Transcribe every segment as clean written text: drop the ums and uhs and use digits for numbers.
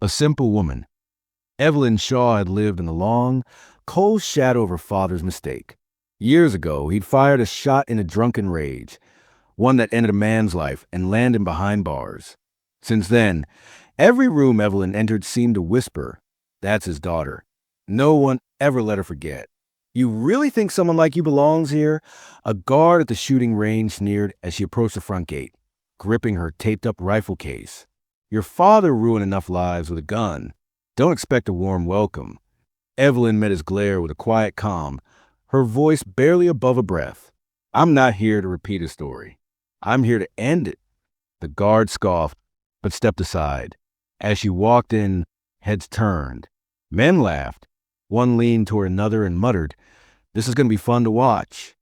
A simple woman. Evelyn Shaw had lived in the long, cold shadow of her father's mistake. Years ago, he'd fired a shot in a drunken rage, one that ended a man's life and landed him behind bars. Since then, every room Evelyn entered seemed to whisper, "That's his daughter." No one ever let her forget. "You really think someone like you belongs here?" A guard at the shooting range sneered as she approached the front gate, gripping her taped-up rifle case. "Your father ruined enough lives with a gun. Don't expect a warm welcome." Evelyn met his glare with a quiet calm, her voice barely above a breath. "I'm not here to repeat a story. I'm here to end it." The guard scoffed, but stepped aside. As she walked in, heads turned. Men laughed. One leaned toward another and muttered, "This is going to be fun to watch."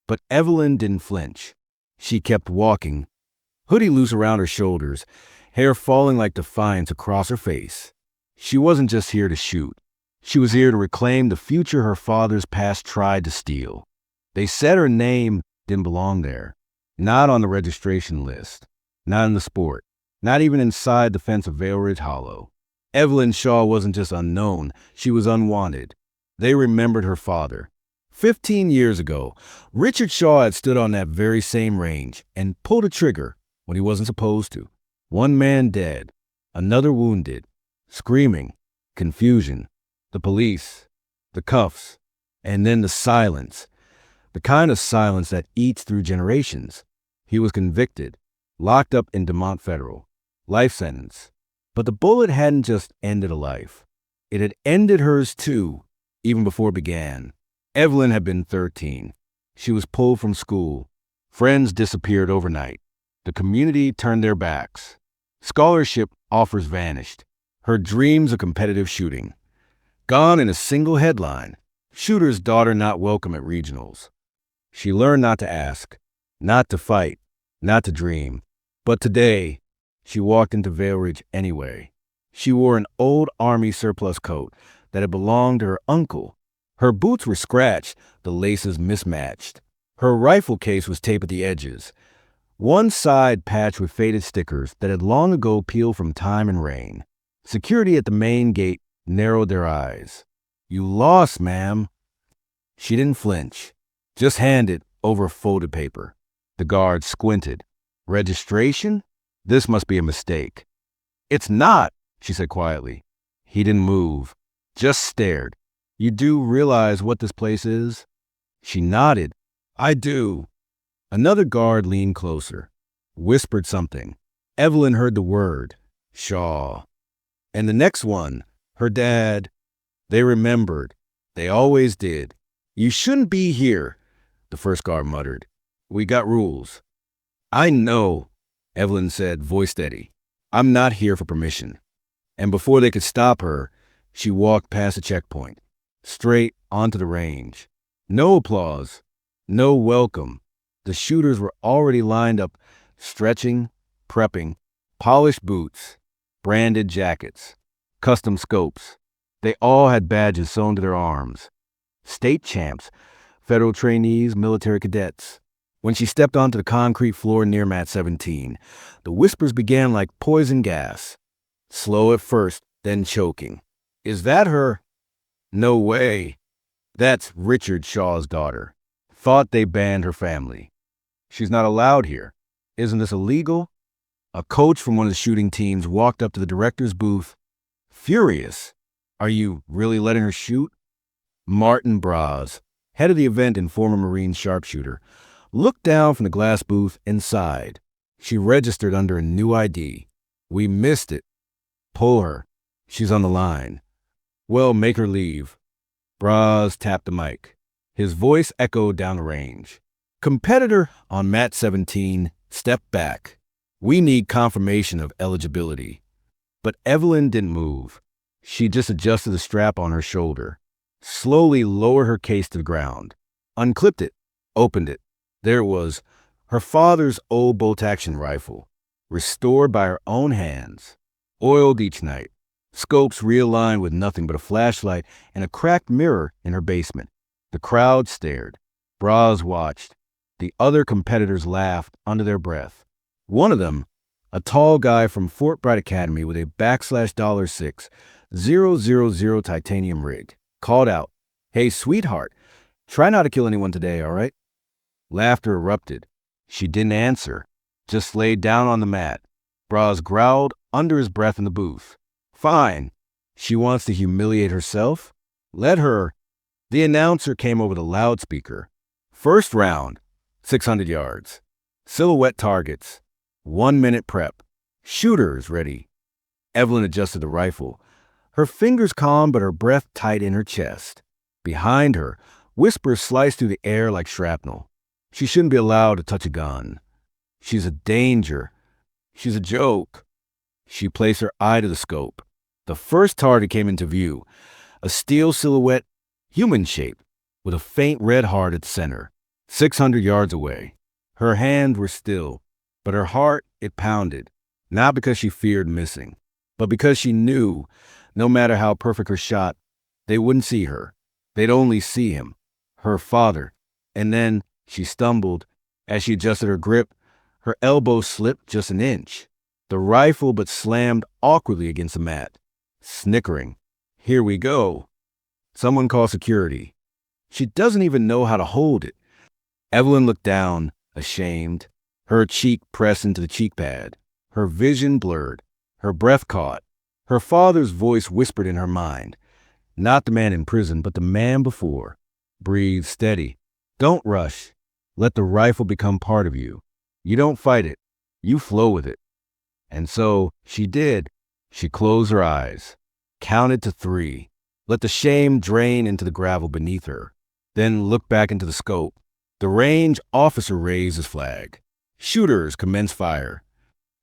But Evelyn didn't flinch. She kept walking, hoodie loose around her shoulders, hair falling like defiance across her face. She wasn't just here to shoot. She was here to reclaim the future her father's past tried to steal. They said her name didn't belong there. Not on the registration list. Not in the sport. Not even inside the fence of Vale Ridge Hollow. Evelyn Shaw wasn't just unknown, she was unwanted. They remembered her father. 15 years ago, Richard Shaw had stood on that very same range and pulled a trigger when he wasn't supposed to. One man dead, another wounded, screaming, confusion, the police, the cuffs, and then the silence. The kind of silence that eats through generations. He was convicted, locked up in DeMont Federal, life sentence. But the bullet hadn't just ended a life. It had ended hers too, even before it began. Evelyn had been 13. She was pulled from school. Friends disappeared overnight. The community turned their backs. Scholarship offers vanished. Her dreams of competitive shooting. Gone in a single headline. Shooter's daughter not welcome at regionals. She learned not to ask, not to fight, not to dream. But today, she walked into Vale Ridge anyway. She wore an old Army surplus coat that had belonged to her uncle. Her boots were scratched, the laces mismatched. Her rifle case was taped at the edges, one side patched with faded stickers that had long ago peeled from time and rain. Security at the main gate narrowed their eyes. "You lost, ma'am." She didn't flinch, just handed over folded paper. The guard squinted. "Registration? This must be a mistake." "It's not," she said quietly. He didn't move, just stared. "You do realize what this place is?" She nodded. "I do." Another guard leaned closer, whispered something. Evelyn heard the word, Shaw. And the next one, her dad. They remembered. They always did. "You shouldn't be here," the first guard muttered. "We got rules." "I know," Evelyn said, voice steady. "I'm not here for permission." And before they could stop her, she walked past the checkpoint, straight onto the range. No applause, no welcome. The shooters were already lined up, stretching, prepping, polished boots, branded jackets, custom scopes. They all had badges sewn to their arms. State champs, federal trainees, military cadets. When she stepped onto the concrete floor near Mat 17, the whispers began like poison gas. Slow at first, then choking. "Is that her?" "No way. That's Richard Shaw's daughter. Thought they banned her family." "She's not allowed here." "Isn't this illegal?" A coach from one of the shooting teams walked up to the director's booth, furious. "Are you really letting her shoot?" Martin Braz, head of the event and former Marine sharpshooter, looked down from the glass booth and sighed. She registered under a new ID. "We missed it." "Pull her. She's on the line." "Well, make her leave." Braz tapped the mic. His voice echoed down the range. Competitor on Mat 17 stepped back. "We need confirmation of eligibility." But Evelyn didn't move. She just adjusted the strap on her shoulder, slowly lowered her case to the ground, unclipped it, opened it. There it was, her father's old bolt-action rifle, restored by her own hands, oiled each night, scopes realigned with nothing but a flashlight and a cracked mirror in her basement. The crowd stared. Braz watched. The other competitors laughed under their breath. One of them, A tall guy from Fort Bragg Academy with a /$6,000 titanium rig called out, "Hey, sweetheart, try not to kill anyone today, all right?" Laughter erupted. She didn't answer, just laid down on the mat. Braz growled under his breath in the booth. "Fine. She wants to humiliate herself? Let her." The announcer came over the loudspeaker. "First round, 600 yards. Silhouette targets. 1 minute prep. Shooters ready." Evelyn adjusted the rifle. Her fingers calm, but her breath tight in her chest. Behind her, whispers sliced through the air like shrapnel. She shouldn't be allowed to touch a gun. She's a danger. She's a joke. She placed her eye to the scope. The first target came into view, a steel silhouette, human shape, with a faint red heart at the center, 600 yards away. Her hands were still, but her heart, it pounded, not because she feared missing, but because she knew, no matter how perfect her shot, they wouldn't see her. They'd only see him, her father. And then she stumbled. As she adjusted her grip, her elbow slipped just an inch. The rifle but slammed awkwardly against the mat. Snickering. "Here we go." Someone call security. She doesn't even know how to hold it. Evelyn looked down, ashamed, her cheek pressed into the cheek pad, her vision blurred, her breath caught. Her father's voice whispered in her mind. Not the man in prison, but the man before. "Breathe steady. Don't rush. Let the rifle become part of you. You don't fight it. You flow with it." And so she did. She closed her eyes, counted to 3, let the shame drain into the gravel beneath her, then looked back into the scope. The range officer raised his flag. Shooters commenced fire.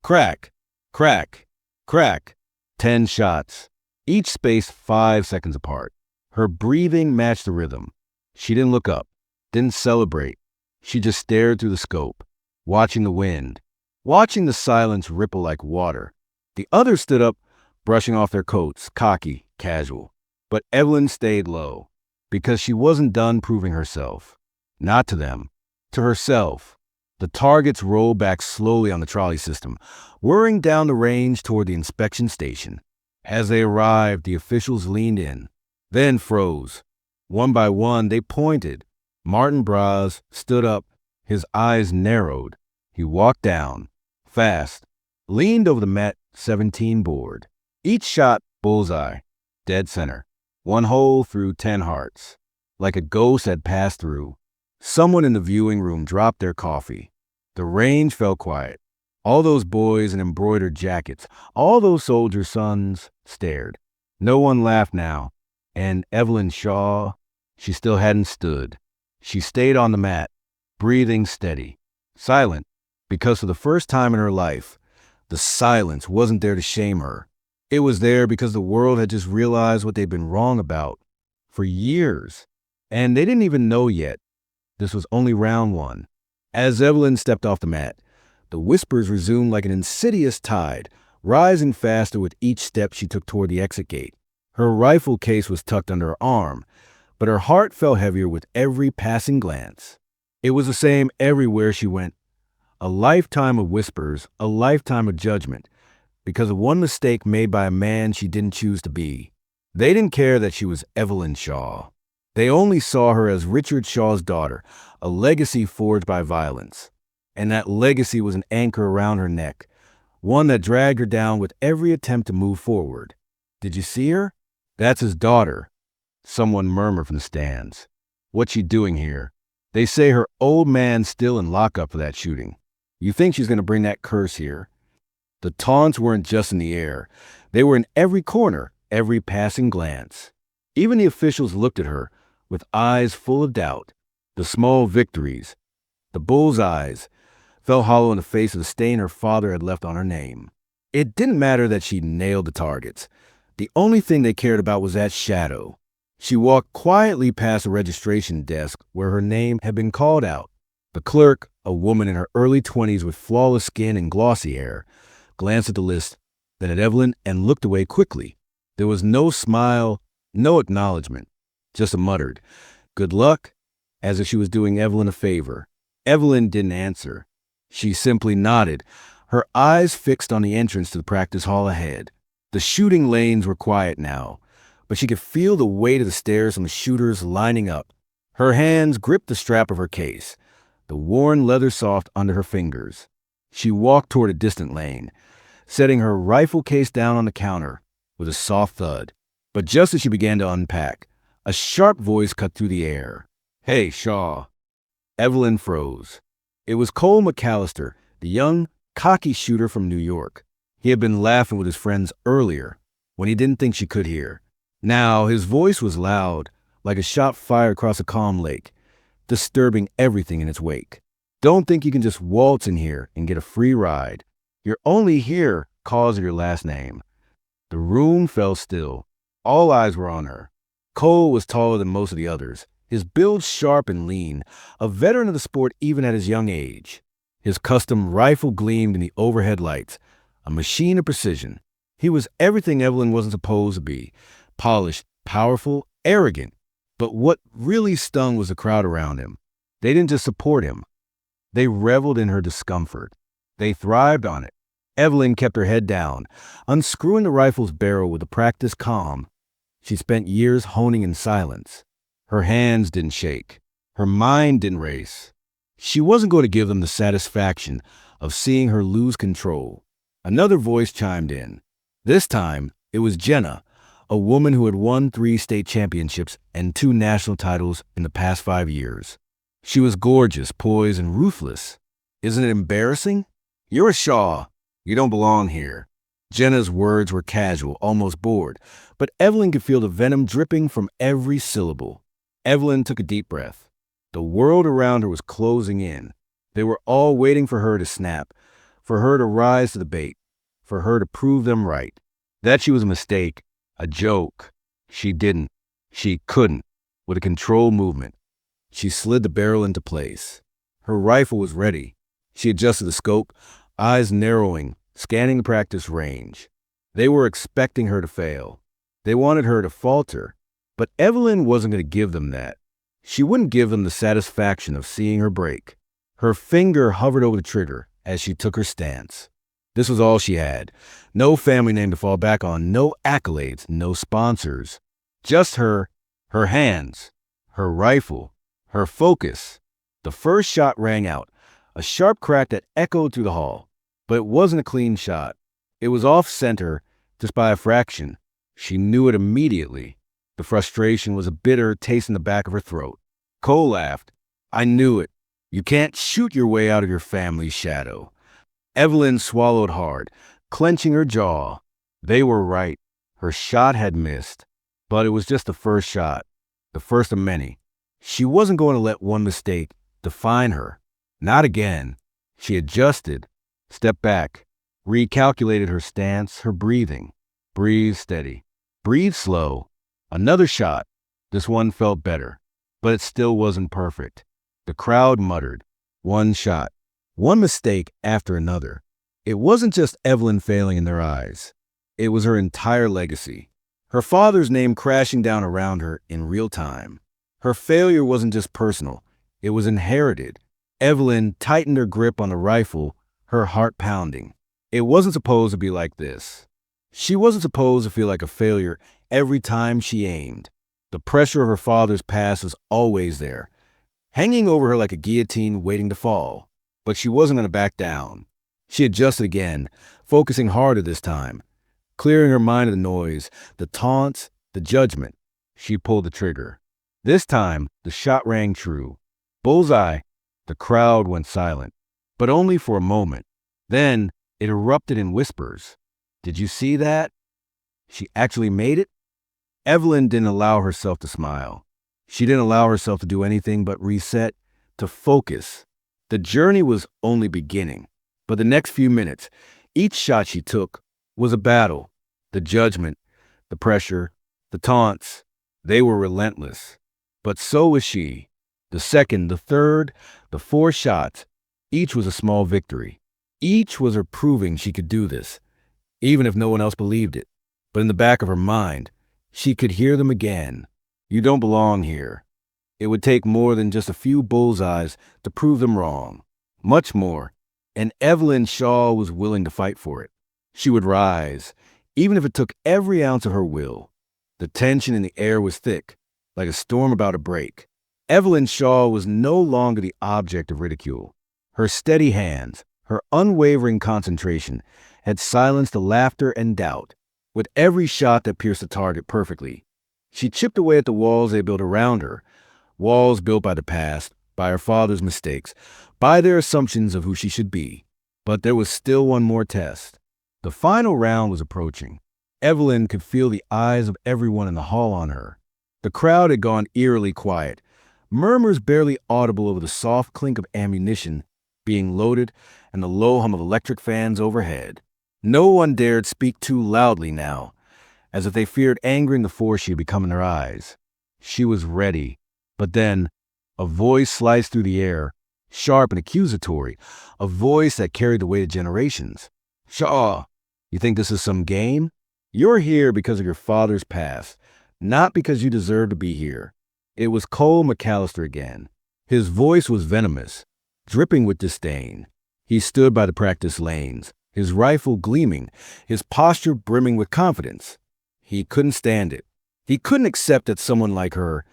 Crack, crack, crack. 10 shots, each spaced 5 seconds apart. Her breathing matched the rhythm. She didn't look up, didn't celebrate. She just stared through the scope, watching the wind, watching the silence ripple like water. The others stood up, brushing off their coats, cocky, casual. But Evelyn stayed low, because she wasn't done proving herself. Not to them, to herself. The targets rolled back slowly on the trolley system, whirring down the range toward the inspection station. As they arrived, the officials leaned in, then froze. One by one, they pointed. Martin Braz stood up, his eyes narrowed. He walked down, fast, leaned over the mat 17 board. Each shot bullseye, dead center. 1 hole through 10 hearts. Like a ghost had passed through. Someone in the viewing room dropped their coffee. The range fell quiet. All those boys in embroidered jackets, all those soldiers' sons, stared. No one laughed now. And Evelyn Shaw, she still hadn't stood. She stayed on the mat, breathing steady, silent, because for the first time in her life, the silence wasn't there to shame her. It was there because the world had just realized what they'd been wrong about for years. And they didn't even know yet. This was only round 1. As Evelyn stepped off the mat, the whispers resumed like an insidious tide, rising faster with each step she took toward the exit gate. Her rifle case was tucked under her arm, but her heart fell heavier with every passing glance. It was the same everywhere she went. A lifetime of whispers, a lifetime of judgment, because of one mistake made by a man she didn't choose to be. They didn't care that she was Evelyn Shaw. They only saw her as Richard Shaw's daughter, a legacy forged by violence. And that legacy was an anchor around her neck, one that dragged her down with every attempt to move forward. "Did you see her? That's his daughter," someone murmured from the stands. "What's she doing here? They say her old man's still in lockup for that shooting. You think she's going to bring that curse here?" The taunts weren't just in the air. They were in every corner, every passing glance. Even the officials looked at her with eyes full of doubt. The small victories, the bullseyes, fell hollow in the face of the stain her father had left on her name. It didn't matter that she nailed the targets. The only thing they cared about was that shadow. She walked quietly past the registration desk where her name had been called out. The clerk, a woman in her early 20s with flawless skin and glossy hair, glanced at the list, then at Evelyn, and looked away quickly. There was no smile, no acknowledgement, just a muttered, "Good luck," as if she was doing Evelyn a favor. Evelyn didn't answer. She simply nodded, her eyes fixed on the entrance to the practice hall ahead. The shooting lanes were quiet now, but she could feel the weight of the stairs and the shooters lining up. Her hands gripped the strap of her case, the worn leather soft under her fingers. She walked toward a distant lane, setting her rifle case down on the counter with a soft thud. But just as she began to unpack, a sharp voice cut through the air. "Hey, Shaw." Evelyn froze. It was Cole McAllister, the young, cocky shooter from New York. He had been laughing with his friends earlier, when he didn't think she could hear. Now his voice was loud, like a shot fired across a calm lake, disturbing everything in its wake. "Don't think you can just waltz in here and get a free ride. You're only here 'cause of your last name." The room fell still. All eyes were on her. Cole was taller than most of the others, his build sharp and lean, a veteran of the sport even at his young age. His custom rifle gleamed in the overhead lights, a machine of precision. He was everything Evelyn wasn't supposed to be: polished, powerful, arrogant. But what really stung was the crowd around him. They didn't just support him. They reveled in her discomfort. They thrived on it. Evelyn kept her head down, unscrewing the rifle's barrel with a practiced calm she spent years honing in silence. Her hands didn't shake. Her mind didn't race. She wasn't going to give them the satisfaction of seeing her lose control. Another voice chimed in. This time, it was Jenna, a woman who had won 3 state championships and 2 national titles in the past 5 years. She was gorgeous, poised, and ruthless. "Isn't it embarrassing? You're a Shaw. You don't belong here." Jenna's words were casual, almost bored, but Evelyn could feel the venom dripping from every syllable. Evelyn took a deep breath. The world around her was closing in. They were all waiting for her to snap, for her to rise to the bait, for her to prove them right. That she was a mistake, a joke. She didn't. She couldn't. With a controlled movement, she slid the barrel into place. Her rifle was ready. She adjusted the scope, eyes narrowing, scanning the practice range. They were expecting her to fail. They wanted her to falter. But Evelyn wasn't going to give them that. She wouldn't give them the satisfaction of seeing her break. Her finger hovered over the trigger as she took her stance. This was all she had. No family name to fall back on, no accolades, no sponsors. Just her hands, her rifle, her focus. The first shot rang out, a sharp crack that echoed through the hall. But it wasn't a clean shot. It was off-center, just by a fraction. She knew it immediately. The frustration was a bitter taste in the back of her throat. Cole laughed. "I knew it. You can't shoot your way out of your family's shadow." Evelyn swallowed hard, clenching her jaw. They were right. Her shot had missed. But it was just the first shot, the first of many. She wasn't going to let one mistake define her. Not again. She adjusted, stepped back, recalculated her stance, her breathing. Breathe steady. Breathe slow. Another shot. This one felt better, but it still wasn't perfect. The crowd muttered. One shot. One mistake after another. It wasn't just Evelyn failing in their eyes. It was her entire legacy. Her father's name crashing down around her in real time. Her failure wasn't just personal. It was inherited. Evelyn tightened her grip on the rifle, her heart pounding. It wasn't supposed to be like this. She wasn't supposed to feel like a failure every time she aimed. The pressure of her father's past was always there, hanging over her like a guillotine waiting to fall. But she wasn't going to back down. She adjusted again, focusing harder this time, clearing her mind of the noise, the taunts, the judgment. She pulled the trigger. This time, the shot rang true. Bullseye. The crowd went silent, but only for a moment. Then it erupted in whispers. "Did you see that? She actually made it?" Evelyn didn't allow herself to smile. She didn't allow herself to do anything but reset, to focus. The journey was only beginning, but the next few minutes, each shot she took was a battle. The judgment, the pressure, the taunts, they were relentless. But so was she. The second, the third, the 4 shots, each was a small victory. Each was her proving she could do this, even if no one else believed it. But in the back of her mind, she could hear them again. "You don't belong here." It would take more than just a few bullseyes to prove them wrong. Much more. And Evelyn Shaw was willing to fight for it. She would rise, even if it took every ounce of her will. The tension in the air was thick, like a storm about to break. Evelyn Shaw was no longer the object of ridicule. Her steady hands, her unwavering concentration, had silenced the laughter and doubt. With every shot that pierced the target perfectly, she chipped away at the walls they built around her, walls built by the past, by her father's mistakes, by their assumptions of who she should be. But there was still one more test. The final round was approaching. Evelyn could feel the eyes of everyone in the hall on her. The crowd had gone eerily quiet, murmurs barely audible over the soft clink of ammunition being loaded and the low hum of electric fans overhead. No one dared speak too loudly now, as if they feared angering the force she had become in their eyes. She was ready. But then, a voice sliced through the air, sharp and accusatory, a voice that carried the weight of generations. "Shaw, you think this is some game? You're here because of your father's past, not because you deserve to be here." It was Cole McAllister again. His voice was venomous, dripping with disdain. He stood by the practice lanes, his rifle gleaming, his posture brimming with confidence. He couldn't stand it. He couldn't accept that someone like her,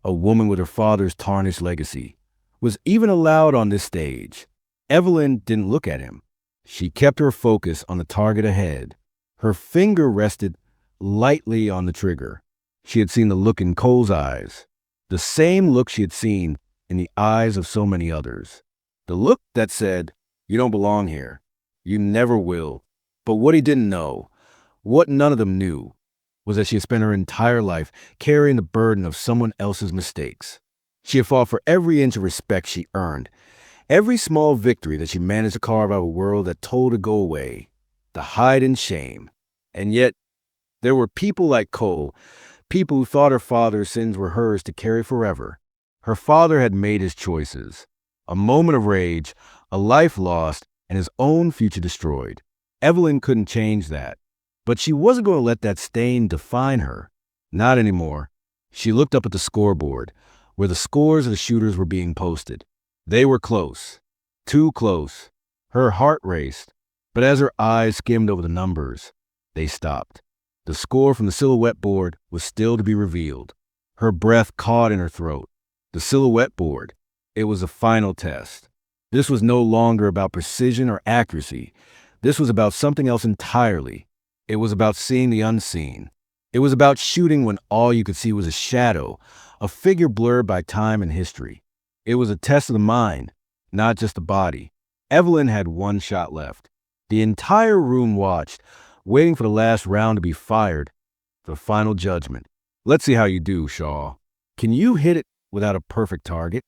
a woman with her father's tarnished legacy, was even allowed on this stage. Evelyn didn't look at him. She kept her focus on the target ahead. Her finger rested lightly on the trigger. She had seen the look in Cole's eyes, the same look she had seen in the eyes of so many others. The look that said, "You don't belong here. You never will." But what he didn't know, what none of them knew, was that she had spent her entire life carrying the burden of someone else's mistakes. She had fought for every inch of respect she earned, every small victory that she managed to carve out of a world that told her to go away, to hide in shame. And yet, there were people like Cole, people who thought her father's sins were hers to carry forever. Her father had made his choices. A moment of rage, a life lost, and his own future destroyed. Evelyn couldn't change that. But she wasn't going to let that stain define her. Not anymore. She looked up at the scoreboard, where the scores of the shooters were being posted. They were close. Too close. Her heart raced. But as her eyes skimmed over the numbers, they stopped. The score from the silhouette board was still to be revealed. Her breath caught in her throat. The silhouette board. It was a final test. This was no longer about precision or accuracy. This was about something else entirely. It was about seeing the unseen. It was about shooting when all you could see was a shadow, a figure blurred by time and history. It was a test of the mind, not just the body. Evelyn had one shot left. The entire room watched, waiting for the last round to be fired, the final judgment. "Let's see how you do, Shaw. Can you hit it without a perfect target?"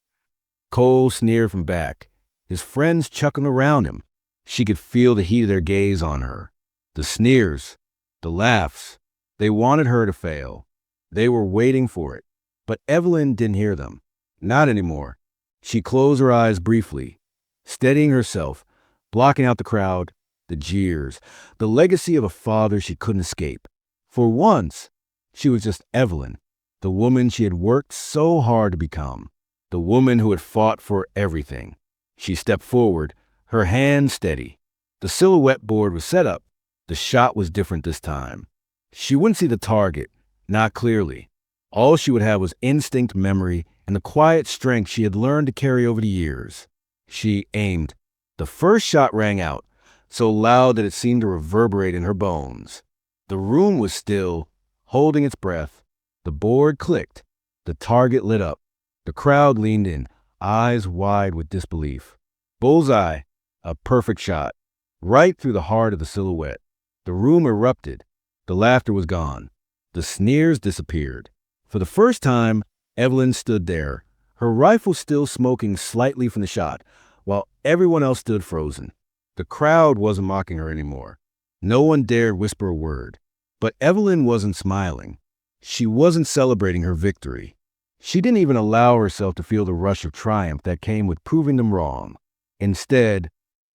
Cole sneered from back, his friends chuckling around him. She could feel the heat of their gaze on her. The sneers, the laughs. They wanted her to fail. They were waiting for it. But Evelyn didn't hear them. Not anymore. She closed her eyes briefly, steadying herself, blocking out the crowd, the jeers, the legacy of a father she couldn't escape. For once, she was just Evelyn, the woman she had worked so hard to become, the woman who had fought for everything. She stepped forward, her hand steady. The silhouette board was set up. The shot was different this time. She wouldn't see the target, not clearly. All she would have was instinct, memory, and the quiet strength she had learned to carry over the years. She aimed. The first shot rang out, so loud that it seemed to reverberate in her bones. The room was still, holding its breath. The board clicked. The target lit up. The crowd leaned in, eyes wide with disbelief. Bullseye, a perfect shot, right through the heart of the silhouette. The room erupted. The laughter was gone. The sneers disappeared. For the first time, Evelyn stood there, her rifle still smoking slightly from the shot, while everyone else stood frozen. The crowd wasn't mocking her anymore. No one dared whisper a word. But Evelyn wasn't smiling. She wasn't celebrating her victory. She didn't even allow herself to feel the rush of triumph that came with proving them wrong. Instead,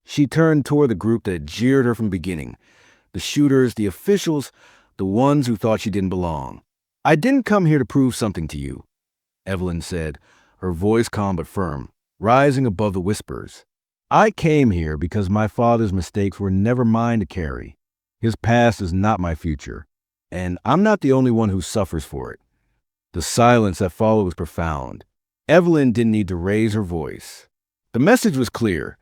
she turned toward the group that had jeered her from the beginning. The shooters, the officials, the ones who thought she didn't belong. "I didn't come here to prove something to you," Evelyn said, her voice calm but firm, rising above the whispers. I came here because my father's mistakes were never mine to carry. His past is not my future, and I'm not the only one who suffers for it. The silence that followed was profound. Evelyn didn't need to raise her voice. The message was clear.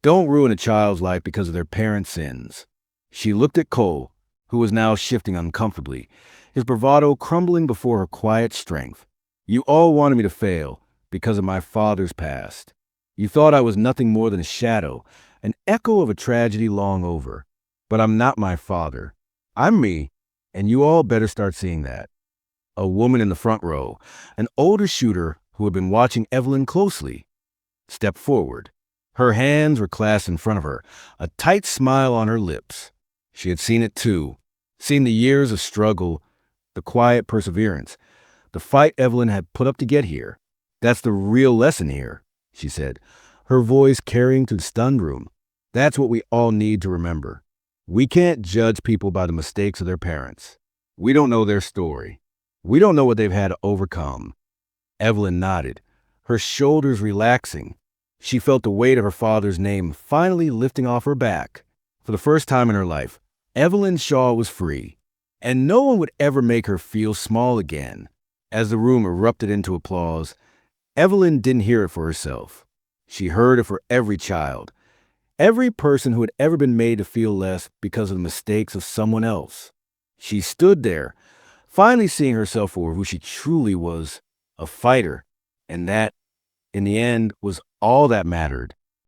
Don't ruin a child's life because of their parents' sins. She looked at Cole, who was now shifting uncomfortably, his bravado crumbling before her quiet strength. You all wanted me to fail because of my father's past. You thought I was nothing more than a shadow, an echo of a tragedy long over. But I'm not my father. I'm me, and you all better start seeing that. A woman in the front row, an older shooter who had been watching Evelyn closely, stepped forward. Her hands were clasped in front of her, a tight smile on her lips. She had seen it too, seen the years of struggle, the quiet perseverance, the fight Evelyn had put up to get here. That's the real lesson here, she said, her voice carrying to the stunned room. That's what we all need to remember. We can't judge people by the mistakes of their parents. We don't know their story. We don't know what they've had to overcome. Evelyn nodded, her shoulders relaxing. She felt the weight of her father's name finally lifting off her back. For the first time in her life, Evelyn Shaw was free, and no one would ever make her feel small again. As the room erupted into applause, Evelyn didn't hear it for herself. She heard it for every child, every person who had ever been made to feel less because of the mistakes of someone else. She stood there, finally seeing herself for who she truly was, a fighter, and that, in the end, was all that mattered.